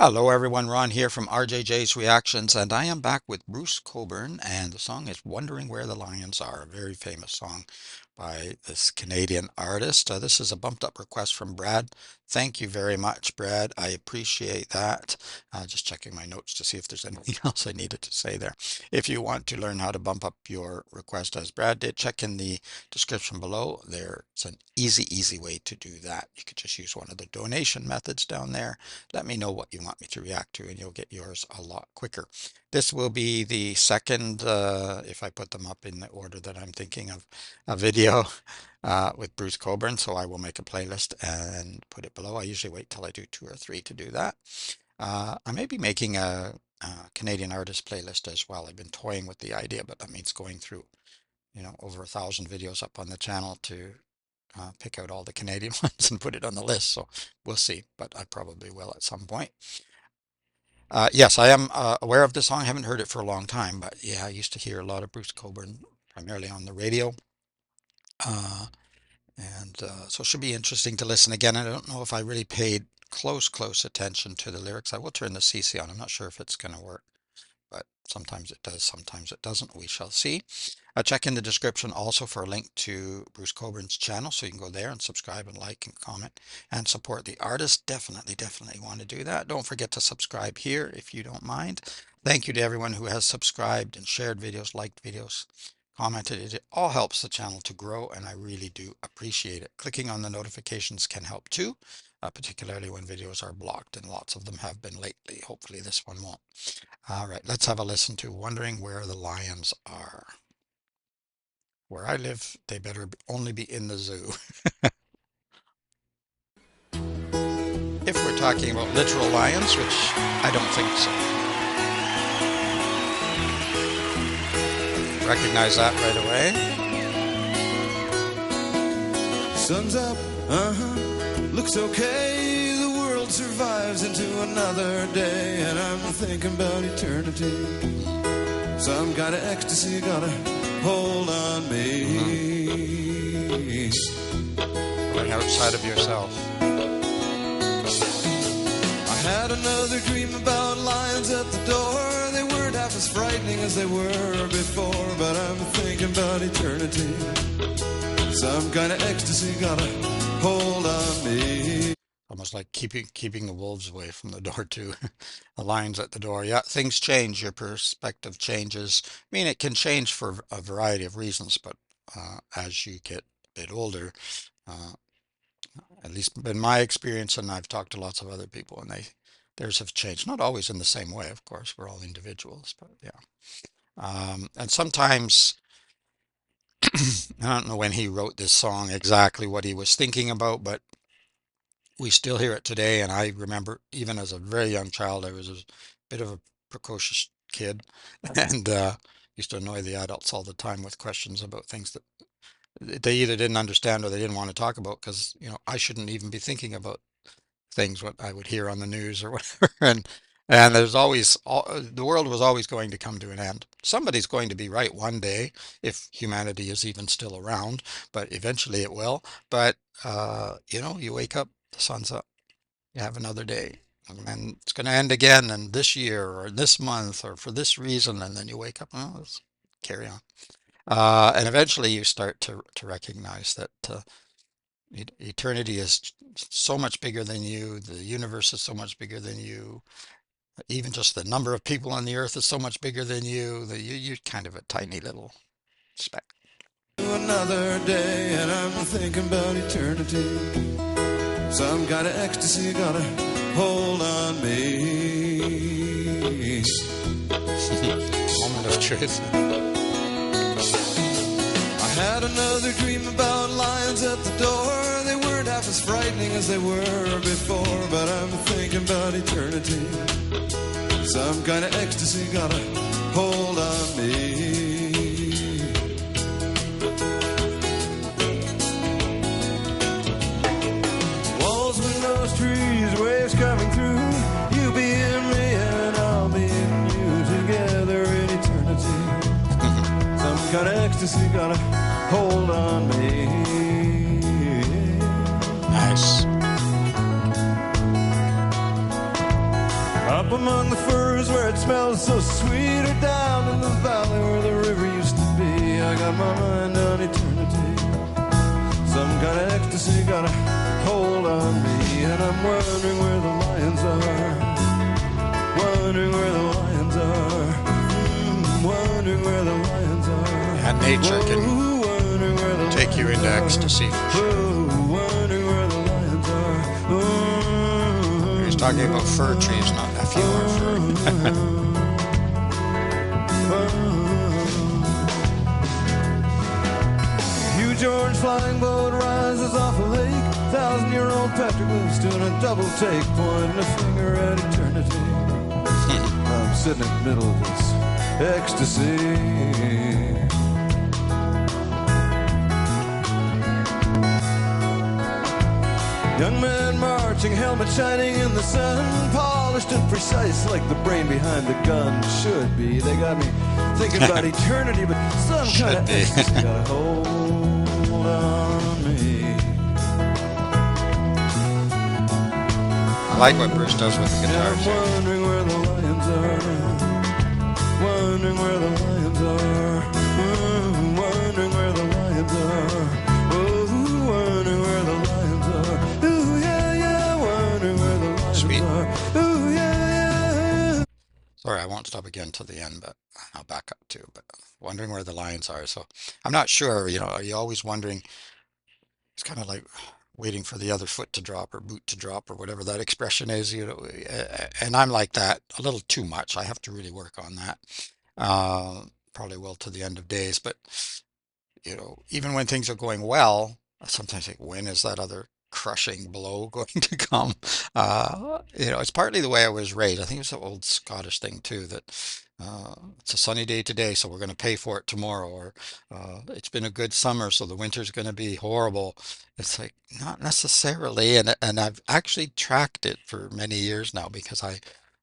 Hello everyone, Ron here from RJJ's Reactions, and I am back with Bruce Cockburn, and the song is Wondering Where the Lions Are, a very famous song by this Canadian artist. This is a bumped up request from Brad. Thank you very much, Brad. I appreciate that. Just checking my notes to see if there's anything else I needed to say there. If you want to learn how to bump up your request as Brad did, check in the description below. There's an easy way to do that. You could just use one of the donation methods down there. Let me know what you want me to react to, and you'll get yours a lot quicker. This will be the second, if I put them up in the order that I'm thinking of, a video with Bruce Cockburn. So I will make a playlist and put it below. I usually wait till I do two or three to do that. I may be making a Canadian artist playlist as well. I've been toying with the idea, but that means going through, over 1,000 videos up on the channel to pick out all the Canadian ones and put it on the list. So we'll see, but I probably will at some point. Yes, I am aware of this song. I haven't heard it for a long time, but yeah, I used to hear a lot of Bruce Cockburn, primarily on the radio. Uh, and so it should be interesting to listen again. I don't know if I really paid close attention to the lyrics. I will turn the CC on. I'm not sure if it's going to work, but sometimes it does, sometimes it doesn't. We shall see. Check in the description also for a link to Bruce Cockburn's channel, so you can go there and subscribe and like and comment and support the artist. Definitely want to do that. Don't forget to subscribe here if you don't mind. Thank you to everyone who has subscribed and shared videos, liked videos, commented. It all helps the channel to grow, and I really do appreciate it. Clicking on the notifications can help too, particularly when videos are blocked, and lots of them have been lately. Hopefully this one won't. All right, let's have a listen to Wondering Where the Lions Are. Where I live, they better only be in the zoo. If we're talking about literal lions, which I don't think so. Recognize that right away. Sun's up, looks okay. The world survives into another day, and I'm thinking about eternity. Some kind of ecstasy gotta hold on me. Going outside of yourself. I had another dream about lions at the door. They weren't half as frightening as they were before, but I'm thinking about eternity. Some kind of ecstasy gotta hold on me. Almost like keeping the wolves away from the door too. The lions at the door. Yeah, things change. Your perspective changes. I mean, it can change for a variety of reasons, but as you get a bit older, uh, at least in my experience, and I've talked to lots of other people, and theirs have changed. Not always in the same way, of course. We're all individuals, but yeah. And sometimes I don't know when he wrote this song exactly what he was thinking about, but we still hear it today. And I remember even as a very young child, I was a bit of a precocious kid and used to annoy the adults all the time with questions about things that they either didn't understand or they didn't want to talk about because, I shouldn't even be thinking about things what I would hear on the news or whatever. And there's always the world was always going to come to an end. Somebody's going to be right one day if humanity is even still around, but eventually it will. But you wake up, the sun's up, you have another day. And then it's going to end again, and this year or this month or for this reason, and then you wake up, oh, let's carry on. And eventually you start to recognize that eternity is so much bigger than you. The universe is so much bigger than you. Even just the number of people on the earth is so much bigger than you. That you're kind of a tiny little speck. Another day, and I'm thinking about eternity. Some kind of ecstasy gotta hold on me. Moment of truth. I had another dream about lions at the door. They weren't half as frightening as they were before, but I'm thinking about eternity. Some kind of ecstasy gotta hold on me. Walls, windows, trees, waves coming through. You be in me and I'll be in you, together in eternity. Some kind of ecstasy gotta hold on me. Nice. Up among the firs where it smells so sweet, or down in the valley where the river used to be. I got my mind on eternity. Some kind of ecstasy got a hold on me, and I'm wondering where the lions are. Wondering where the lions are. Wondering where the lions are. And nature can take you into ecstasy for sure. Wondering where the lions are. He's talking about fir trees, not nephew or fir. Huge orange flying boat rises off a lake. 1,000-year-old petroglyphs doing a double take, pointing a finger at eternity. I'm sitting in the middle of this ecstasy. Young men marching, helmet shining in the sun, polished and precise like the brain behind the gun should be. They got me thinking about eternity, but some kind of ecstasy got a hold on me. I like what Bruce does with the guitar I'm too. wondering where the lions are. Wondering where the lions are. Wondering where the lions are. Oh, wondering where the lions are. Ooh, yeah, yeah, wondering where the lions Sweet. are. Ooh, yeah, yeah. Sorry, I won't stop again till the end, but I'll back up too. But wondering where the lions are. So I'm not sure, are you always wondering? It's kind of like waiting for the other foot to drop or boot to drop or whatever that expression is, and I'm like that a little too much. I have to really work on that. Probably will to the end of days, but even when things are going well, I sometimes think, when is that other crushing blow going to come? It's partly the way I was raised. I think it's an old Scottish thing too, that it's a sunny day today, so we're going to pay for it tomorrow, or it's been a good summer, so the winter's going to be horrible. It's like, not necessarily, and I've actually tracked it for many years now because I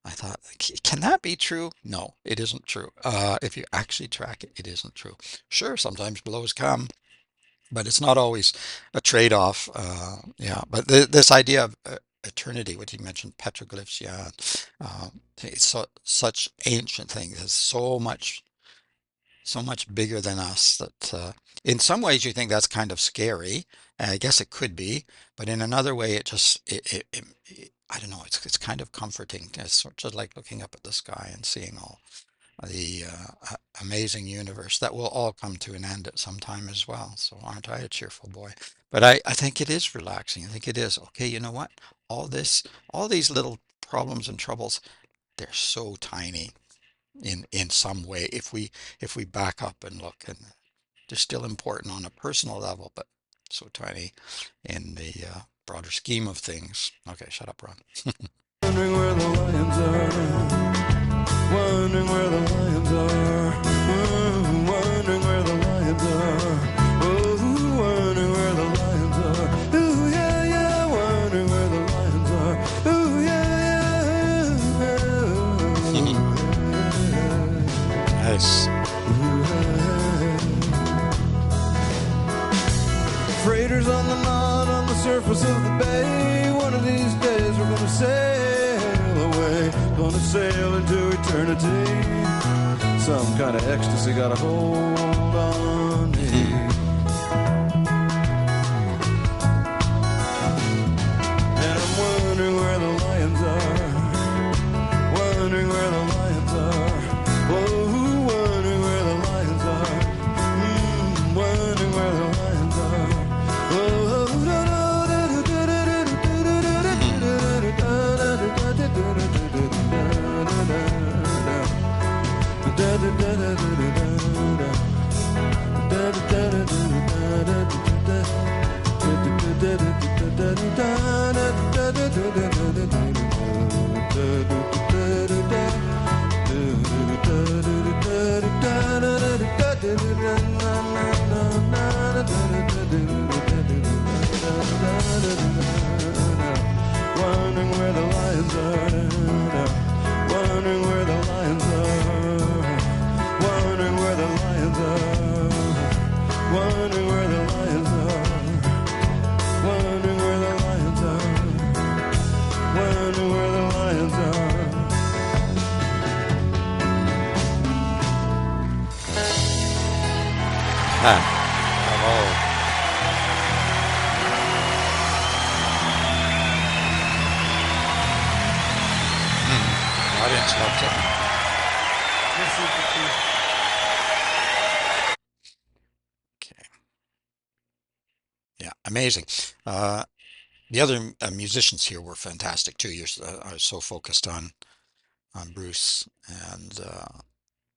thought, can that be true? No, it isn't true. If you actually track it, it isn't true. Sure, sometimes blows come, but it's not always a trade-off. Yeah, but this idea of eternity, what you mentioned, petroglyphs, yeah, it's such ancient things. It's so much bigger than us that in some ways you think that's kind of scary. And I guess it could be, but in another way, I don't know. It's kind of comforting. It's sort of like looking up at the sky and seeing all the amazing universe that will all come to an end at some time as well. So aren't I a cheerful boy? But I think it is relaxing. I think it is. Okay, you know what? All these little problems and troubles, they're so tiny in some way if we back up and look, and they're still important on a personal level, but so tiny in the broader scheme of things. Okay, shut up, Ron. Wondering where the lions are. Wondering where the lions are. Wondering where the lions are. Oh, wondering where the lions are. Ooh, yeah, yeah, wondering where the lions are. Ooh, yeah, yeah. Nice. Freighters on the knot on the surface of the bay. One of these days we're gonna sail away. Gonna sail into eternity. Some kind of ecstasy got a hold on me. And I'm wondering where the lions are. Wondering where the lions are. Whoa, wondering where the lions are. Wondering where the lions are. Ah, bravo. Hmm. The audience loves it. Merci beaucoup. Okay. Yeah, amazing. Uh, the other musicians here were fantastic too. I was so focused on Bruce and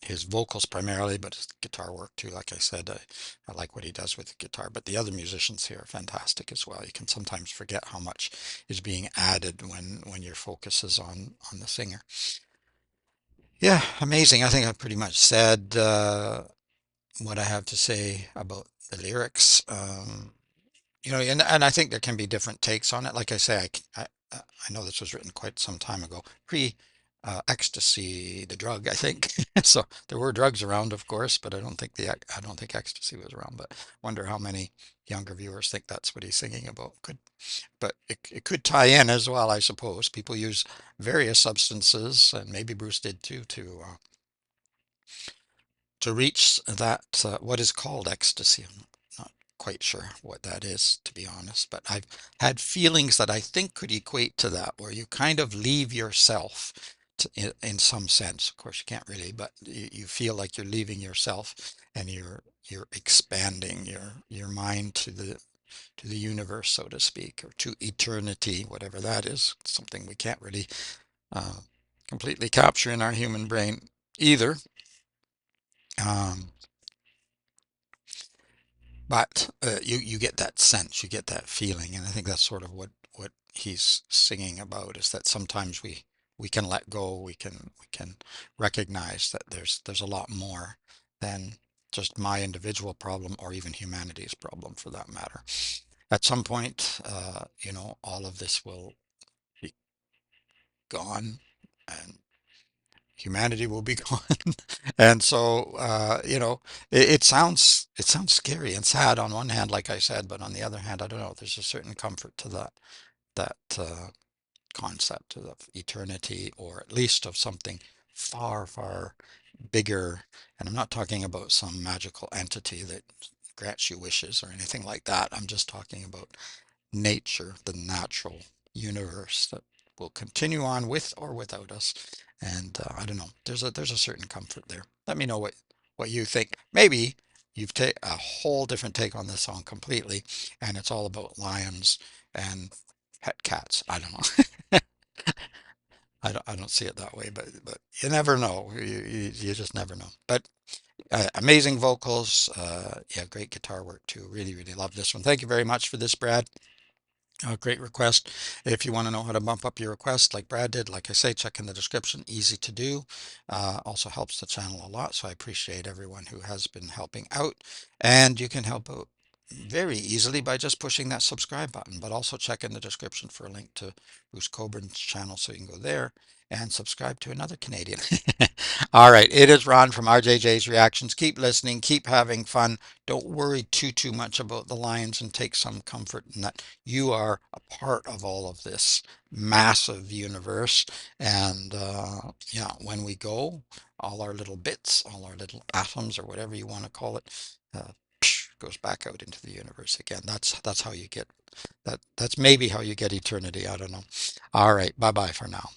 his vocals primarily, but his guitar work too. Like I said, I like what he does with the guitar. But the other musicians here are fantastic as well. You can sometimes forget how much is being added when your focus is on the singer. Yeah, amazing. I think I pretty much said what I have to say about the lyrics. And I think there can be different takes on it. Like I say, I know this was written quite some time ago, pre ecstasy, the drug, I think. So there were drugs around, of course, but I don't think ecstasy was around. But wonder how many younger viewers think that's what he's singing about. But it could tie in as well, I suppose. People use various substances, and maybe Bruce did too, to reach that what is called ecstasy. I'm not quite sure what that is, to be honest, but I've had feelings that I think could equate to that, where you kind of leave yourself in some sense. Of course, you can't really, but you feel like you're leaving yourself and you're expanding your mind to the universe, so to speak, or to eternity, whatever that is. Something we can't really uh, completely capture in our human brain either. Um, But you get that sense, you get that feeling, and I think that's sort of what he's singing about is that sometimes we can let go, we can recognize that there's a lot more than just my individual problem or even humanity's problem for that matter. At some point, all of this will be gone and humanity will be gone. And so, it sounds scary and sad on one hand, like I said, but on the other hand, I don't know, there's a certain comfort to that concept of eternity, or at least of something far, far bigger. And I'm not talking about some magical entity that grants you wishes or anything like that. I'm just talking about nature, the natural universe that will continue on with or without us. And I don't know. There's a certain comfort there. Let me know what you think. Maybe you've taken a whole different take on this song completely, and it's all about lions and pet cats. I don't know. I don't see it that way, but you never know. You just never know. But amazing vocals. Yeah, great guitar work too. Really, really love this one. Thank you very much for this, Brad. Great request. If you want to know how to bump up your request like Brad did, like I say, check in the description. Easy to do. Also helps the channel a lot, so I appreciate everyone who has been helping out. And you can help out very easily by just pushing that subscribe button, but also check in the description for a link to Bruce Cockburn's channel so you can go there and subscribe to another Canadian. All right, it is Ron from RJJ's Reactions. Keep listening, keep having fun. Don't worry too much about the lions, and take some comfort in that you are a part of all of this massive universe. And yeah, when we go, all our little bits, all our little atoms, or whatever you want to call it, uh, goes back out into the universe again. That's how you get that. That's maybe how you get eternity. I don't know. All right, bye bye for now.